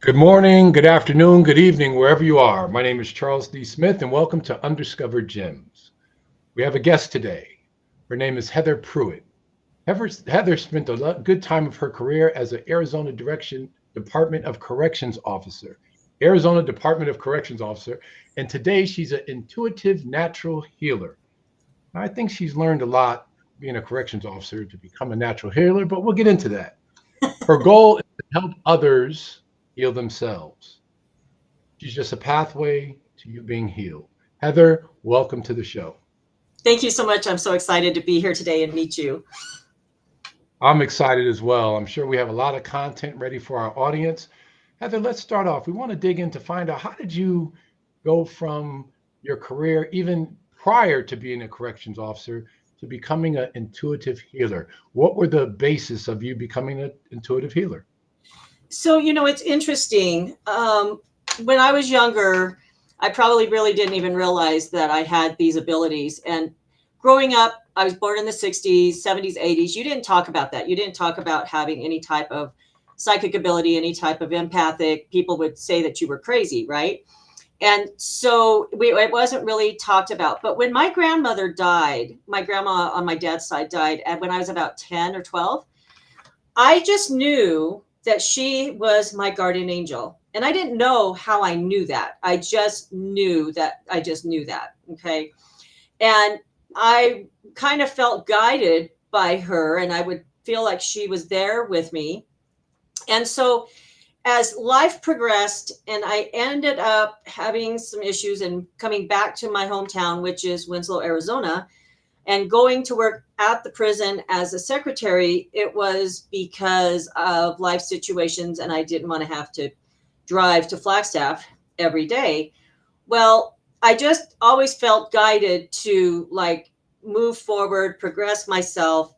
Good morning, good afternoon, good evening, wherever you are. My name is Charles D. Smith, and welcome to Undiscovered Gems. We have a guest today. Her name is Heather Pruitt. Heather spent a good time of her career as an Department of Corrections officer. And today she's an intuitive natural healer. Now, I think she's learned a lot being a corrections officer to become a natural healer, but we'll get into that. Her goal is to help others heal themselves. She's just a pathway to you being healed. Heather, welcome to the show. Thank you so much. I'm so excited to be here today and meet you. I'm excited as well. I'm sure we have a lot of content ready for our audience. Heather, let's start off. We want to dig in to find out, how did you go from your career, even prior to being a corrections officer, to becoming an intuitive healer? What were the basis of you becoming an intuitive healer? So, it's interesting. When I was younger, I probably really didn't even realize that I had these abilities. And growing up, I was born in the 60s, 70s, 80s. You didn't talk about that. You didn't talk about having any type of psychic ability, any type of empathic. People would say that you were crazy, right? And so it wasn't really talked about. But when my grandmother died, my grandma on my dad's side died, and when I was about 10 or 12, I just knew that she was my guardian angel. And I didn't know how I knew that. I just knew that. I just knew that. Okay. And I kind of felt guided by her, and I would feel like she was there with me. And so as life progressed, and I ended up having some issues and coming back to my hometown, which is Winslow, Arizona, and going to work at the prison as a secretary, it was because of life situations, and I didn't want to have to drive to Flagstaff every day. Well, I just always felt guided to like move forward, progress myself.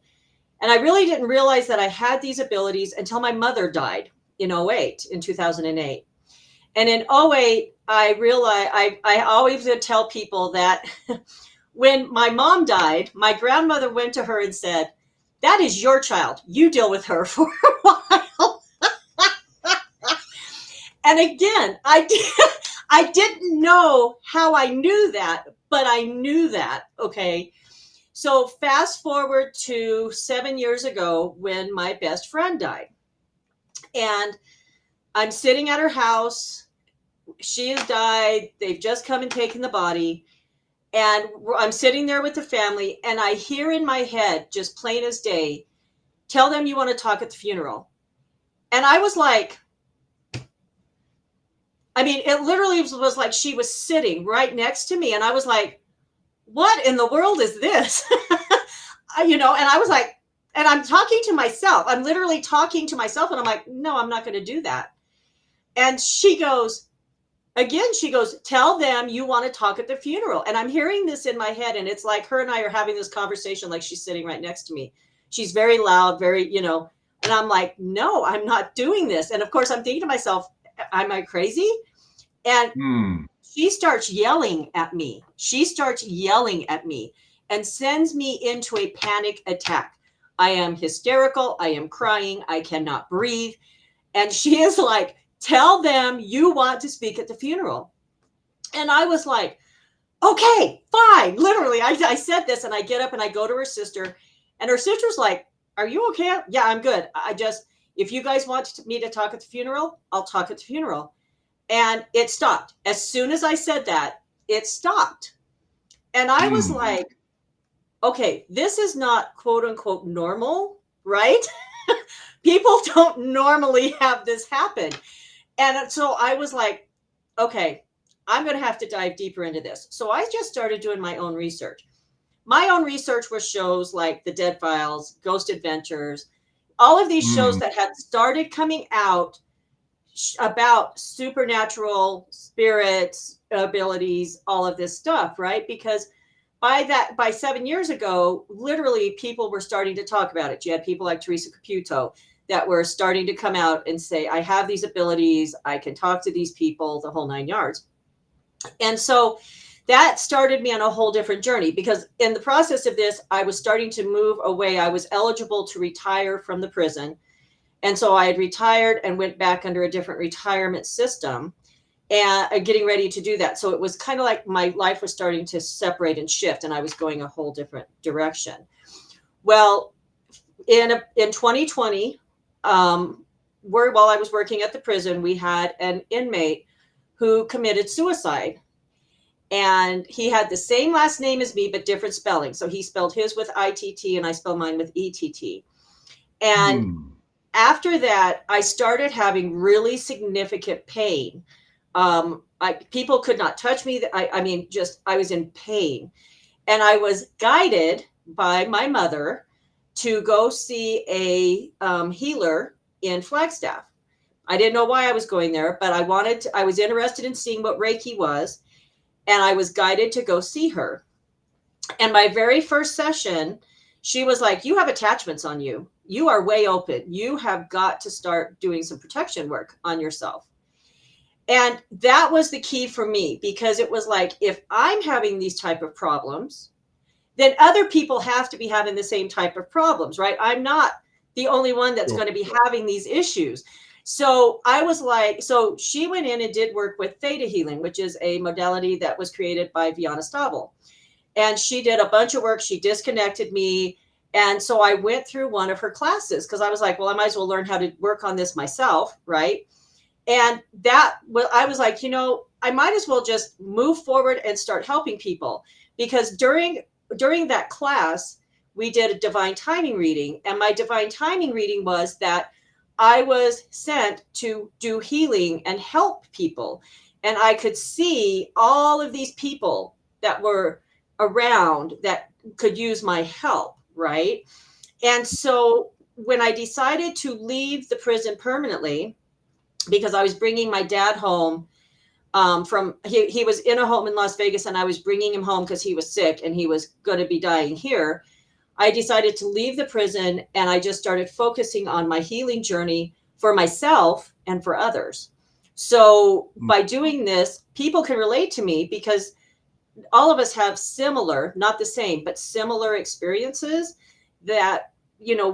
And I really didn't realize that I had these abilities until my mother died in '08, in 2008. And in '08, I realized I always would tell people that when my mom died, my grandmother went to her and said, "That is your child. You deal with her for a while." And again, I didn't know how I knew that, but I knew that. Okay. So fast forward to 7 years ago when my best friend died. And I'm sitting at her house. She has died. They've just come and taken the body. And I'm sitting there with the family, and I hear in my head, just plain as day, "Tell them you want to talk at the funeral." And I was like, I mean, it literally was like she was sitting right next to me. And I was like, what in the world is this? And I was like, and I'm talking to myself. I'm literally talking to myself. And I'm like, no, I'm not going to do that. And she goes, "Tell them you want to talk at the funeral." And I'm hearing this in my head. And it's like her and I are having this conversation like she's sitting right next to me. She's very loud, and I'm like, no, I'm not doing this. And of course, I'm thinking to myself, am I crazy? And Hmm. she starts yelling at me. She starts yelling at me and sends me into a panic attack. I am hysterical. I am crying. I cannot breathe. And she is like, "Tell them you want to speak at the funeral." And I was like, okay, fine. Literally, I said this, and I get up and I go to her sister. And her sister's like, "Are you okay?" "Yeah, I'm good. If you guys want me to talk at the funeral, I'll talk at the funeral." And it stopped. As soon as I said that, it stopped. And I was Hmm. like, okay, this is not quote unquote normal, right? People don't normally have this happen. And so I was like, okay, I'm going to have to dive deeper into this. So I just started doing my own research. My own research was shows like The Dead Files, Ghost Adventures, all of these shows Hmm. that had started coming out about supernatural spirits, abilities, all of this stuff, right? Because by 7 years ago, literally people were starting to talk about it. You had people like Teresa Caputo that were starting to come out and say, "I have these abilities, I can talk to these people," the whole nine yards. And so that started me on a whole different journey, because in the process of this, I was starting to move away. I was eligible to retire from the prison. And so I had retired and went back under a different retirement system and getting ready to do that. So it was kind of like my life was starting to separate and shift, and I was going a whole different direction. Well, in 2020, while I was working at the prison, we had an inmate who committed suicide. And he had the same last name as me, but different spelling. So he spelled his with ITT and I spelled mine with ETT. And Hmm. after that, I started having really significant pain. People could not touch me. I mean, just I was in pain. And I was guided by my mother to go see a healer in Flagstaff. I didn't know why I was going there, but I was interested in seeing what Reiki was, and I was guided to go see her. And my very first session, she was like, "You have attachments on you. You are way open. You have got to start doing some protection work on yourself." And that was the key for me, because it was like, if I'm having these type of problems, then other people have to be having the same type of problems, right? I'm not the only one that's Sure. going to be having these issues. So I was like, so she went in and did work with theta healing, which is a modality that was created by Viana Stavel. And she did a bunch of work. She disconnected me. And so I went through one of her classes because I was like, well, I might as well learn how to work on this myself, right? And well, I was like, I might as well just move forward and start helping people, because during that class, we did a divine timing reading. And my divine timing reading was that I was sent to do healing and help people. And I could see all of these people that were around that could use my help, right? And so when I decided to leave the prison permanently, because I was bringing my dad home he was in a home in Las Vegas, and I was bringing him home because he was sick and he was going to be dying here. I decided to leave the prison, and I just started focusing on my healing journey for myself and for others. So Mm. by doing this, people can relate to me because all of us have similar, not the same, but similar experiences that,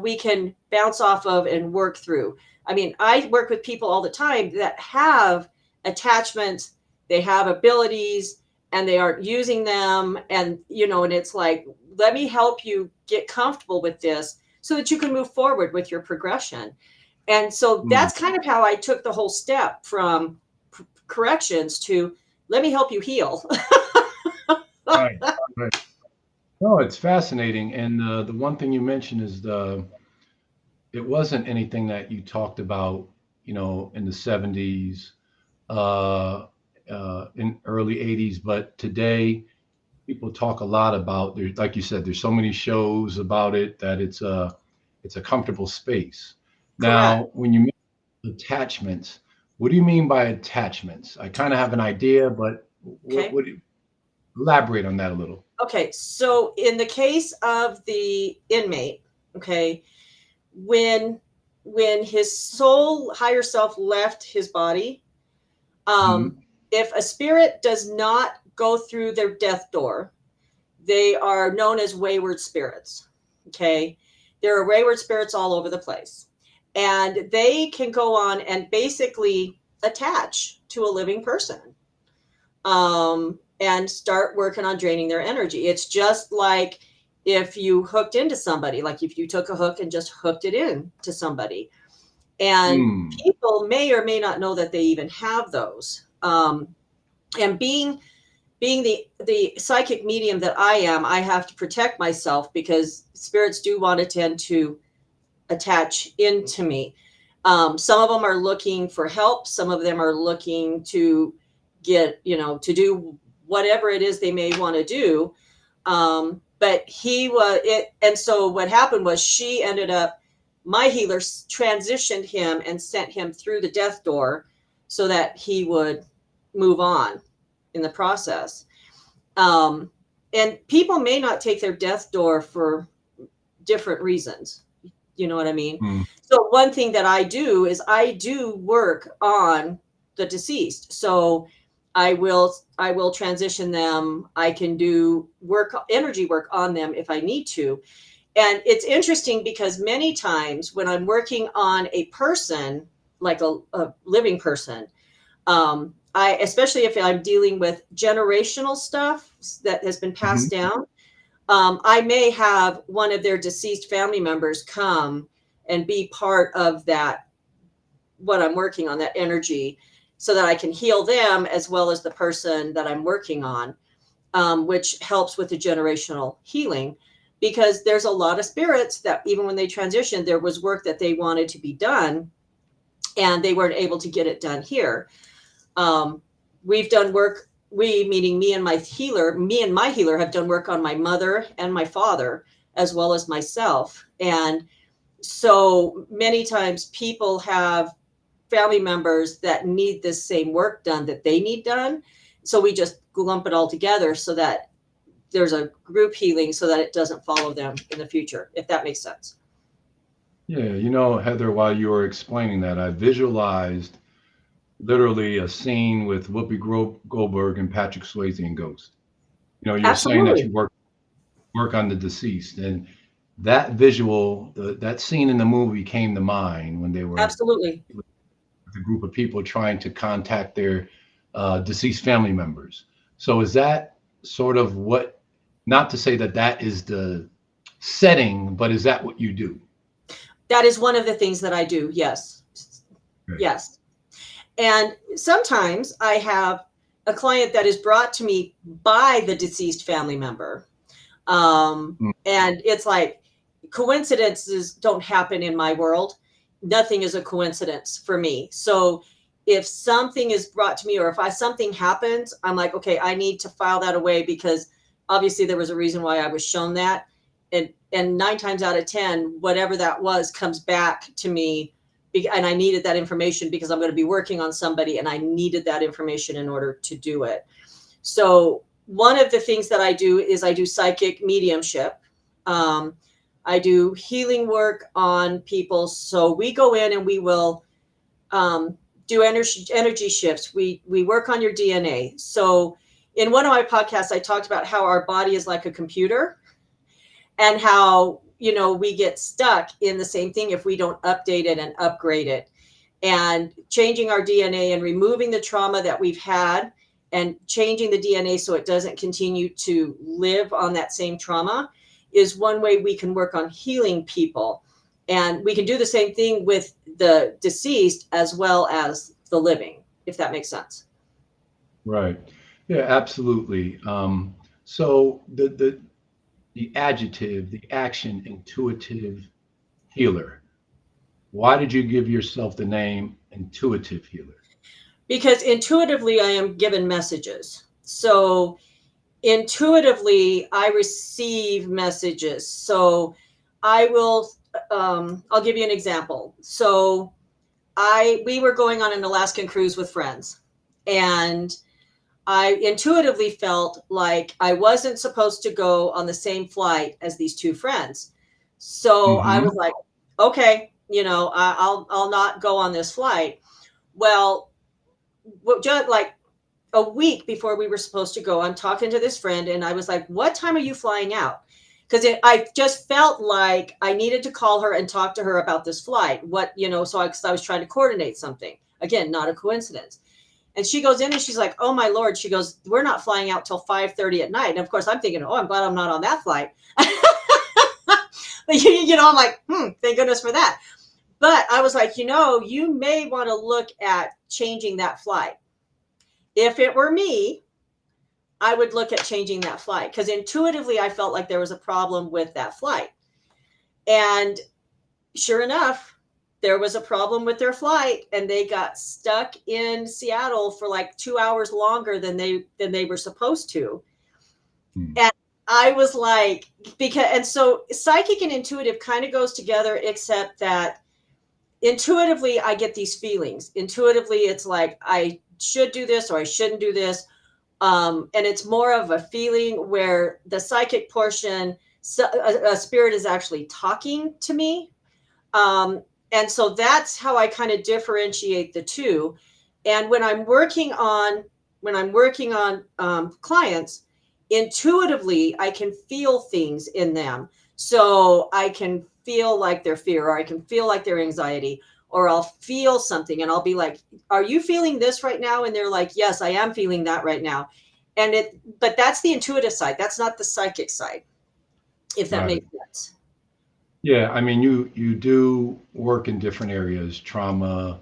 we can bounce off of and work through. I mean, I work with people all the time that have attachments, they have abilities, and they aren't using them. And it's like, let me help you get comfortable with this so that you can move forward with your progression. And so Mm. that's kind of how I took the whole step from corrections to let me help you heal. Right. Right. No, it's fascinating. And the one thing you mentioned is it wasn't anything that you talked about, in the 70s, uh, in early 80s, but today people talk a lot about there. Like you said, there's so many shows about it that it's a comfortable space. Correct. Now, when you mention attachments, what do you mean by attachments? I kind of have an idea, but Okay. what elaborate on that a little. Okay. So in the case of the inmate, okay, when his soul, higher self, left his body, um, Hmm. if a spirit does not go through their death door, they are known as wayward spirits. Okay. There are wayward spirits all over the place. And they can go on and basically attach to a living person, and start working on draining their energy. It's just like if you hooked into somebody, like if you took a hook and just hooked it in to somebody. And Mm. people may or may not know that they even have those. And being the psychic medium that I am, I have to protect myself because spirits do want to tend to attach into me. Some of them are looking for help. Some of them are looking to to do whatever it is they may want to do. But he was it. And so what happened was she ended up, my healer transitioned him and sent him through the death door so that he would move on in the process. Um, and people may not take their death door for different reasons. You know what I mean? Mm. So one thing that I do is I do work on the deceased. So I will transition them. I can do energy work on them if I need to. And it's interesting because many times when I'm working on a person, like a living person, I, especially if I'm dealing with generational stuff that has been Hmm. passed down, I may have one of their deceased family members come and be part of that, what I'm working on, that energy, so that I can heal them as well as the person that I'm working on, which helps with the generational healing. Because there's a lot of spirits that even when they transitioned, there was work that they wanted to be done and they weren't able to get it done here. Um, we've done work, we meaning me and my healer have done work on my mother and my father, as well as myself. And so many times people have family members that need this same work done that they need done. So we just lump it all together so that there's a group healing so that it doesn't follow them in the future, if that makes sense. Yeah, Heather, while you were explaining that, I visualized literally a scene with Whoopi Goldberg and Patrick Swayze and Ghost. You were saying that Absolutely. you work on the deceased, and that visual, that scene in the movie came to mind when they were Absolutely. with a group of people trying to contact their deceased family members. So is that sort of what? Not to say that that is the setting, but is that what you do? That is one of the things that I do. Yes. Right. Yes. And sometimes I have a client that is brought to me by the deceased family member. And it's like coincidences don't happen in my world. Nothing is a coincidence for me. So if something is brought to me or if something happens, I'm like, okay, I need to file that away because obviously there was a reason why I was shown that. And 9 times out of 10, whatever that was comes back to me, and I needed that information because I'm going to be working on somebody and I needed that information in order to do it. So one of the things that I do is I do psychic mediumship. Um, I do healing work on people. So we go in and we will do energy shifts. We work on your DNA. So in one of my podcasts, I talked about how our body is like a computer and how we get stuck in the same thing if we don't update it and upgrade it, and changing our DNA and removing the trauma that we've had and changing the DNA so it doesn't continue to live on that same trauma is one way we can work on healing people. And we can do the same thing with the deceased as well as the living, if that makes sense. Right. Yeah, absolutely. So the adjective, the action, intuitive healer. Why did you give yourself the name intuitive healer? Because intuitively, I am given messages. So intuitively, I receive messages. So I will, I'll give you an example. So we were going on an Alaskan cruise with friends, and I intuitively felt like I wasn't supposed to go on the same flight as these two friends. So I Hmm. was like, okay, I'll not go on this flight. Well, just like a week before we were supposed to go, I'm talking to this friend and I was like, what time are you flying out? Because I just felt like I needed to call her and talk to her about this flight. So I was trying to coordinate something. Again, not a coincidence. And she goes in and she's like, oh my Lord. She goes, we're not flying out till 5:30 at night. And of course I'm thinking, oh, I'm glad I'm not on that flight. But I'm like, thank goodness for that. But I was like, you may want to look at changing that flight. If it were me, I would look at changing that flight because intuitively I felt like there was a problem with that flight. And sure enough, there was a problem with their flight and they got stuck in Seattle for like 2 hours longer than they were supposed to. Hmm. And I was like, and so psychic and intuitive kind of goes together, except that intuitively I get these feelings. Intuitively, it's like I should do this or I shouldn't do this. And it's more of a feeling where the psychic portion, so a spirit is actually talking to me. Um, and so that's how I kind of differentiate the two. And when I'm working on clients, intuitively I can feel things in them. So I can feel like their fear, or I can feel like their anxiety, or I'll feel something and I'll be like, are you feeling this right now? And they're like, yes, I am feeling that right now. But that's the intuitive side. That's not the psychic side, if that Got it. makes sense. Yeah, I mean, you do work in different areas, trauma,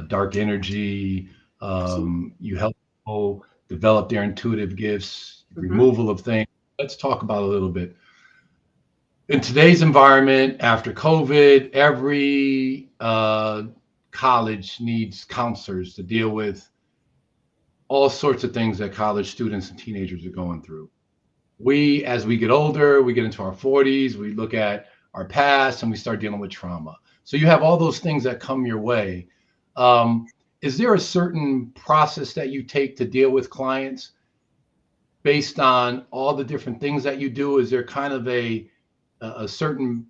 dark energy. Absolutely. You help people develop their intuitive gifts, Hmm. removal of things. Let's talk about it a little bit. In today's environment, after COVID, every college needs counselors to deal with all sorts of things that college students and teenagers are going through. As we get older, we get into our 40s, we look at our past and we start dealing with trauma. So you have all those things that come your way. Um, is there a certain process that you take to deal with clients based on all the different things that you do? Is there kind of a certain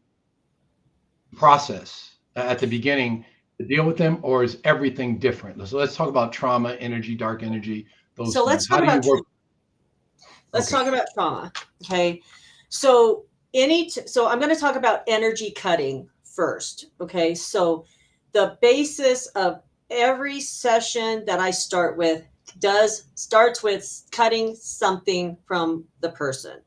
process at the beginning to deal with them, or is everything different? So let's talk about trauma, energy, dark energy, those So things. let's How talk do you about work? let's Okay. talk about trauma. Okay. So so I'm going to talk about energy cutting first. Okay. So the basis of every session that I start with starts with cutting something from the person,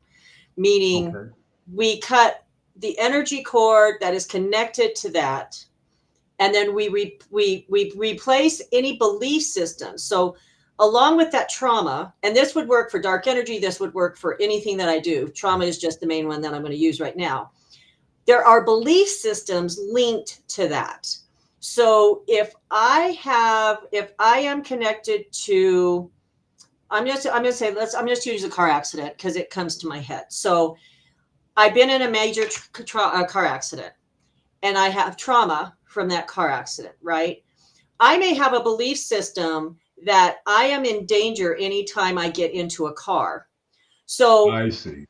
meaning Okay. we cut the energy cord that is connected to that, and then we replace any belief systems. So along with that trauma, and this would work for dark energy, this would work for anything that I do. Trauma is just the main one that I'm going to use right now. There are belief systems linked to that. So if I am connected to, I'm going to say, I'm just use a car accident because it comes to my head. So I've been in a major car accident and I have trauma from that car accident, right? I may have a belief system that I am in danger anytime I get into a car. So I see.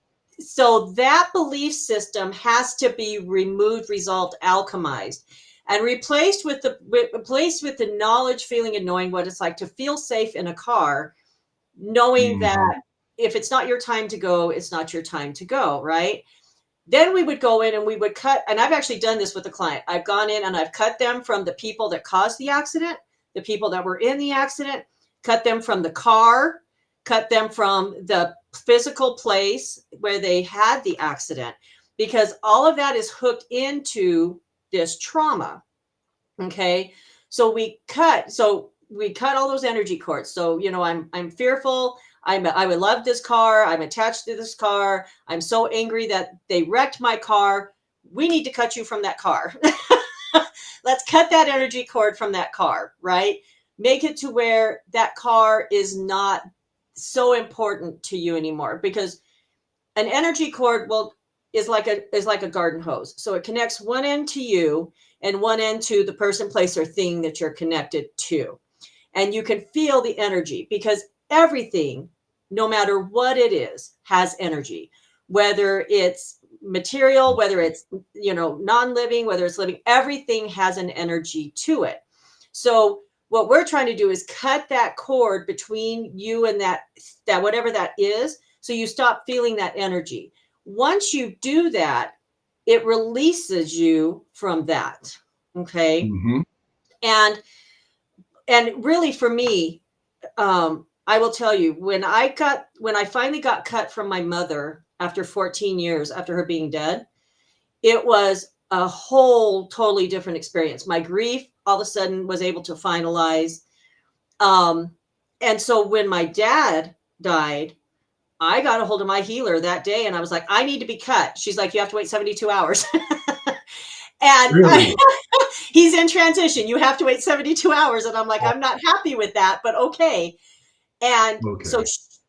that belief system has to be removed, resolved, alchemized, and replaced with the knowledge, feeling, and knowing what it's like to feel safe in a car, knowing that Hmm. if it's not your time to go, it's not your time to go, right? Then we would go in and we would cut, and I've actually done this with a client. I've gone in and I've cut them from the people that caused the accident, the people that were in the accident, cut them from the car, cut them from the physical place where they had the accident, because all of that is hooked into this trauma. Okay. So we cut all those energy cords. So, I'm fearful. I would love this car. I'm attached to this car. I'm so angry that they wrecked my car. We need to cut you from that car. Let's cut that energy cord from that car, right? Make it to where that car is not so important to you anymore, because an energy cord is like a garden hose. So it connects one end to you and one end to the person, place, or thing that you're connected to. And you can feel the energy, because everything, no matter what it is, has energy. Whether it's material, whether it's non-living, whether it's living, everything has an energy to it. So what we're trying to do is cut that cord between you and that whatever that is, so you stop feeling that energy. Once you do that, it releases you from that. Okay. Hmm. and and really, for me, I will tell you, when I finally got cut from my mother after 14 years after her being dead, it was a whole totally different experience. My grief all of a sudden was able to finalize. Um, and so when my dad died, I got a hold of my healer that day and I was like, I need to be cut. She's like, you have to wait 72 hours. Really? He's in transition. You have to wait 72 hours. And I'm like, I'm not happy with that, but okay. And Okay.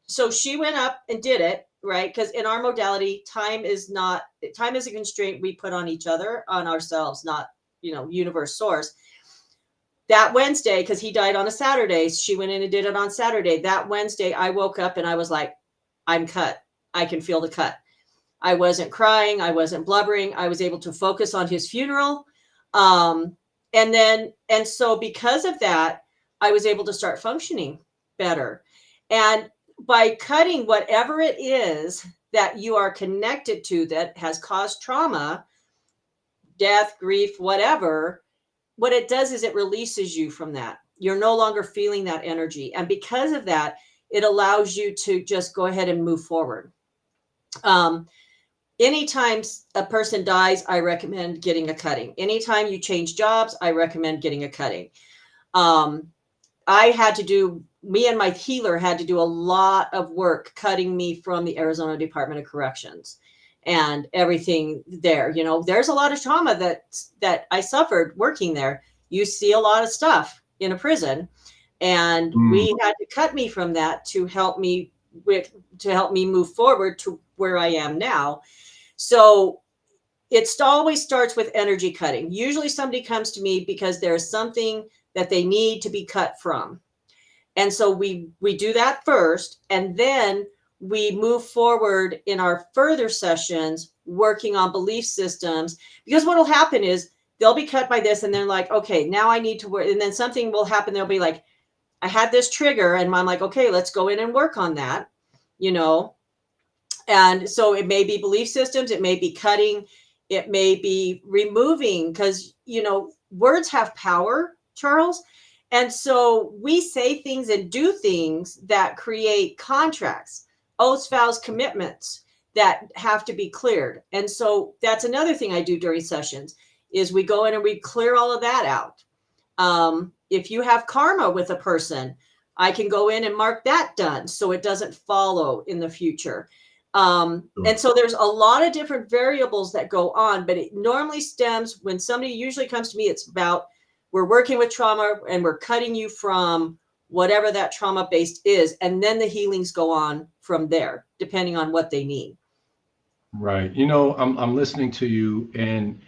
so she went up and did it, right? Because in our modality, time is a constraint we put on each other, on ourselves, not, universe source. That Wednesday, because he died on a Saturday, she went in and did it on Saturday. That Wednesday, I woke up and I was like, I'm cut. I can feel the cut. I wasn't crying. I wasn't blubbering. I was able to focus on his funeral. Um, and so because of that, I was able to start functioning better. And by cutting whatever it is that you are connected to that has caused trauma, death, grief, whatever, what it does is it releases you from that. You're no longer feeling that energy. And because of that, it allows you to just go ahead and move forward. Um, Anytime a person dies, I recommend getting a cutting. Anytime you change jobs, I recommend getting a cutting. Um, me and my healer had to do a lot of work cutting me from the Arizona Department of Corrections and everything there. You know, there's a lot of trauma that I suffered working there. You see a lot of stuff in a prison, and Mm, we had to cut me from that to help me move forward to where I am now. So it always starts with energy cutting. Usually somebody comes to me because there's something that they need to be cut from. And so we do that first, and then we move forward in our further sessions working on belief systems, because what will happen is they'll be cut by this and they're like, okay, now I need to work, and then something will happen. They'll be like, I had this trigger, and I'm like, okay, let's go in and work on that, you know. And so it may be belief systems, it may be cutting, it may be removing, because, you know, words have power, Charles. And so we say things and do things that create contracts, oaths, vows, commitments that have to be cleared. And so that's another thing I do during sessions is we go in and we clear all of that out. If you have karma with a person, I can go in and mark that done so it doesn't follow in the future. And sure. so there's a lot of different variables that go on, but it normally stems when somebody usually comes to me, it's about we're working with trauma and we're cutting you from whatever that trauma based is. And then the healings go on from there, depending on what they need. Right. You know, I'm listening to you, and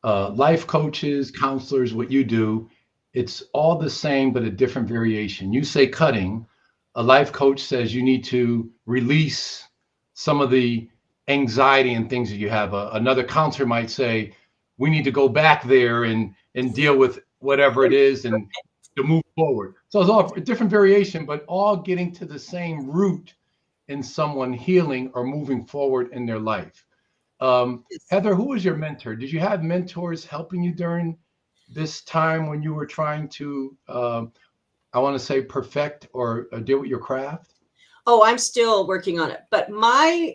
life coaches, counselors, what you do, it's all the same, but a different variation. You say cutting, a life coach says you need to release some of the anxiety and things that you have. Another counselor might say, we need to go back there and deal with whatever it is and to move forward. So it's all a different variation, but all getting to the same root in someone healing or moving forward in their life. Heather, who was your mentor? Did you have mentors helping you during this time when you were trying to, I want to say, perfect or deal with your craft? Oh, I'm still working on it. But my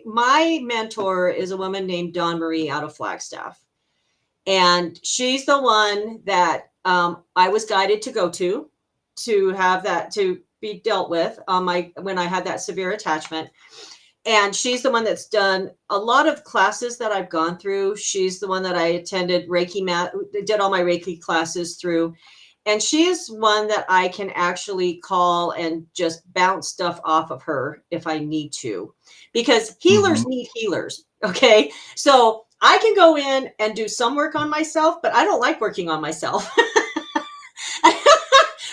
mentor is a woman named Dawn Marie out of Flagstaff. And she's the one that I was guided to go to have that to be dealt with on my when I had that severe attachment. And she's the one that's done a lot of classes that I've gone through. She's the one that I attended Reiki did all my Reiki classes through. And she is one that I can actually call and just bounce stuff off of her if I need to, because Hmm. healers need healers. Okay. So I can go in and do some work on myself, but I don't like working on myself.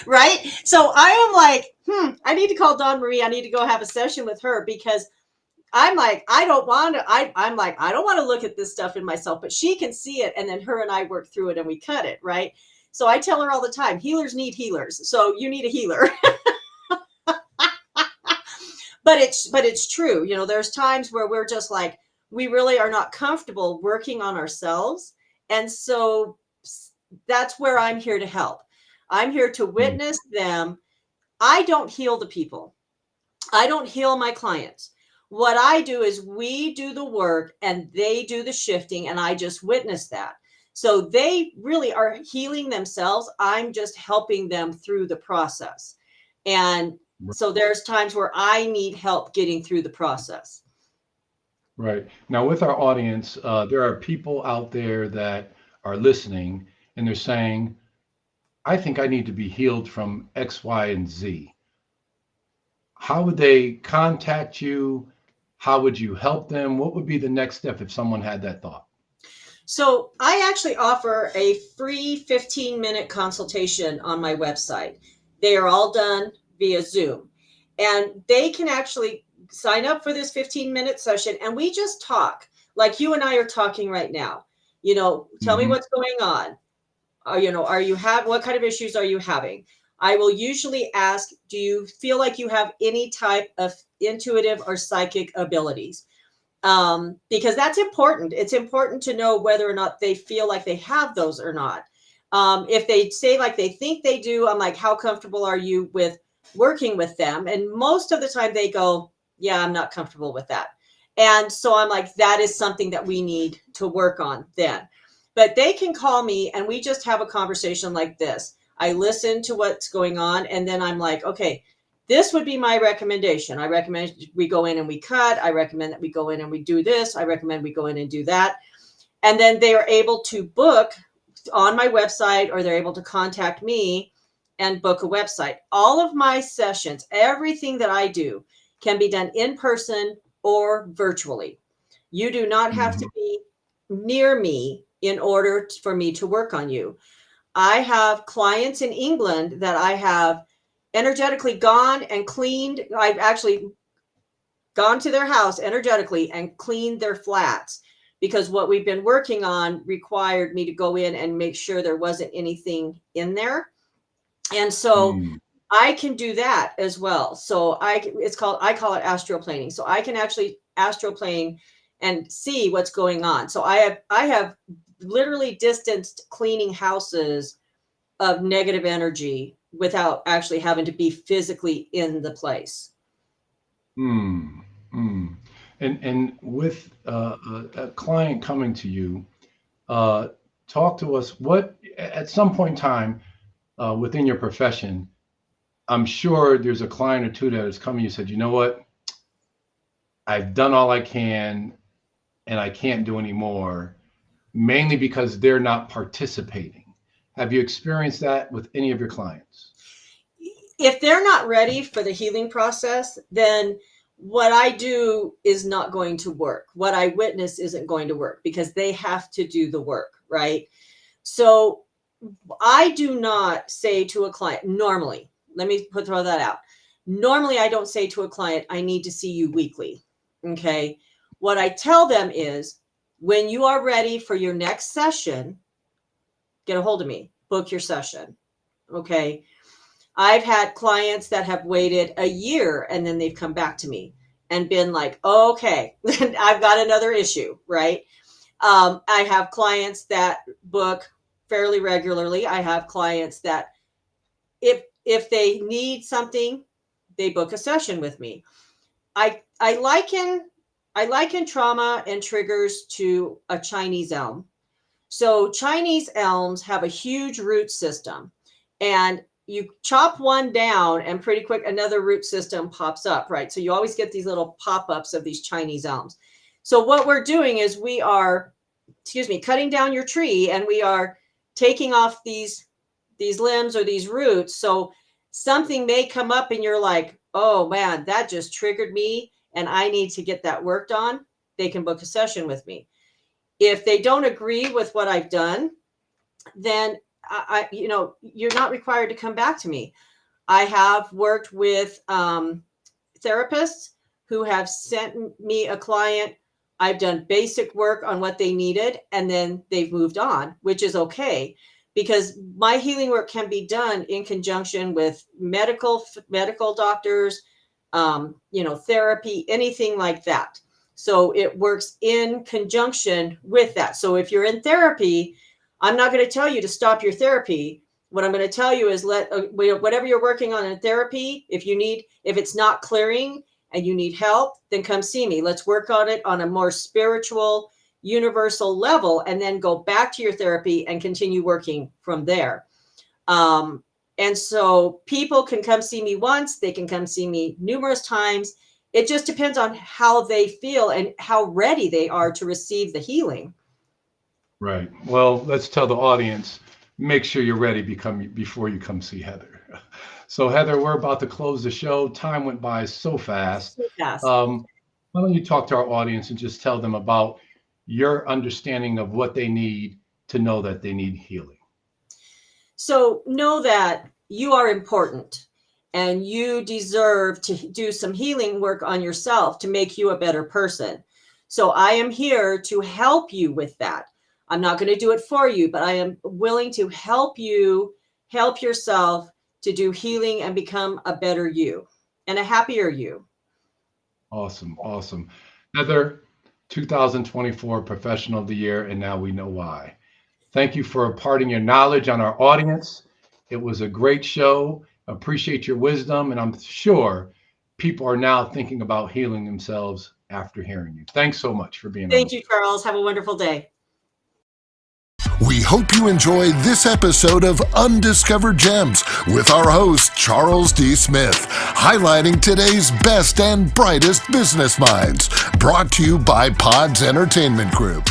Right. So I am like, I need to call Dawn Marie. I need to go have a session with her, because I'm like, I don't want to, I'm like, I don't want to look at this stuff in myself, but she can see it. And then her and I work through it and we cut it. Right. So I tell her all the time, healers need healers. So you need a healer. But it's true. You know, there's times where we're just like, we really are not comfortable working on ourselves. And so that's where I'm here to help. I'm here to witness them. I don't heal the people. I don't heal my clients. What I do is we do the work and they do the shifting, and I just witness that. So they really are healing themselves. I'm just helping them through the process. And so there's times where I need help getting through the process. Right. Now, with our audience, there are people out there that are listening and they're saying, I think I need to be healed from X, Y, and Z. How would they contact you? How would you help them? What would be the next step if someone had that thought? So I actually offer a free 15-minute consultation on my website. They are all done via Zoom. And they can actually sign up for this 15-minute session and we just talk like you and I are talking right now. You know, tell me Hmm. what's going on. Are you what kind of issues are you having? I will usually ask, do you feel like you have any type of intuitive or psychic abilities? Because that's important. It's important to know whether or not they feel like they have those or not. If they say like they think they do, I'm like, how comfortable are you with working with them? And most of the time they go, yeah, I'm not comfortable with that. And so I'm like, that is something that we need to work on then. But they can call me and we just have a conversation like this. I listen to what's going on and then I'm like, okay, this would be my recommendation. I recommend we go in and we cut. I recommend that we go in and we do this. I recommend we go in and do that. And then they are able to book on my website or they're able to contact me and book a website. All of my sessions, everything that I do can be done in person or virtually. You do not have to Mhm. be near me in order for me to work on you. I have clients in England that I have energetically gone and cleaned. I've actually gone to their house energetically and cleaned their flats because what we've been working on required me to go in and make sure there wasn't anything in there. And so Mm. I can do that as well. So I call it astroplaning. So I can actually astroplane and see what's going on. So I have literally distanced cleaning houses of negative energy without actually having to be physically in the place. Mm. Mm. And with a client coming to you, uh, talk to us. What at some point in time within your profession, I'm sure there's a client or two that has come to you and said, you know what, I've done all I can and I can't do any more, mainly because they're not participating. Have you experienced that with any of your clients? If they're not ready for the healing process, then what I do is not going to work. What I witness isn't going to work because they have to do the work, right? So I do not say to a client normally, let me throw that out. Normally, I don't say to a client, I need to see you weekly. Okay. What I tell them is when you are ready for your next session, get a hold of me, book your session. Okay. I've had clients that have waited a year and then they've come back to me and been like, oh, okay, I've got another issue, right? I have clients that book fairly regularly. I have clients that if they need something, they book a session with me. I liken trauma and triggers to a Chinese elm. So Chinese elms have a huge root system, and you chop one down, and pretty quick another root system pops up, right? So you always get these little pop-ups of these Chinese elms. So what we're doing is we are, excuse me, cutting down your tree, and we are taking off these limbs or these roots. So something may come up, and you're like, oh man, that just triggered me, and I need to get that worked on. They can book a session with me. If they don't agree with what I've done, then you're not required to come back to me. I have worked with therapists who have sent me a client. I've done basic work on what they needed, and then they've moved on, which is okay because my healing work can be done in conjunction with medical doctors, therapy, anything like that. So it works in conjunction with that. So if you're in therapy, I'm not going to tell you to stop your therapy. What I'm going to tell you is whatever you're working on in therapy, if it's not clearing and you need help, then come see me. Let's work on it on a more spiritual, universal level, and then go back to your therapy and continue working from there. Um, and so people can come see me once, they can come see me numerous times. It just depends on how they feel and how ready they are to receive the healing. Right. Well, let's tell the audience, make sure you're ready before you come see Heather. So, Heather, we're about to close the show. Time went by so fast. So fast. Um, why don't you talk to our audience and just tell them about your understanding of what they need to know that they need healing? So know that you are important and you deserve to do some healing work on yourself to make you a better person. So I am here to help you with that. I'm not going to do it for you, but I am willing to help you help yourself to do healing and become a better you and a happier you. Awesome. Awesome. Heather, 2024 Professional of the Year, and now we know why. Thank you for imparting your knowledge on our audience. It was a great show. Appreciate your wisdom, and I'm sure people are now thinking about healing themselves after hearing you. Thanks so much for being on. Thank you, Charles. Have a wonderful day. We hope you enjoyed this episode of Undiscovered Gems with our host, Charles D. Smith, highlighting today's best and brightest business minds. Brought to you by Pods Entertainment Group.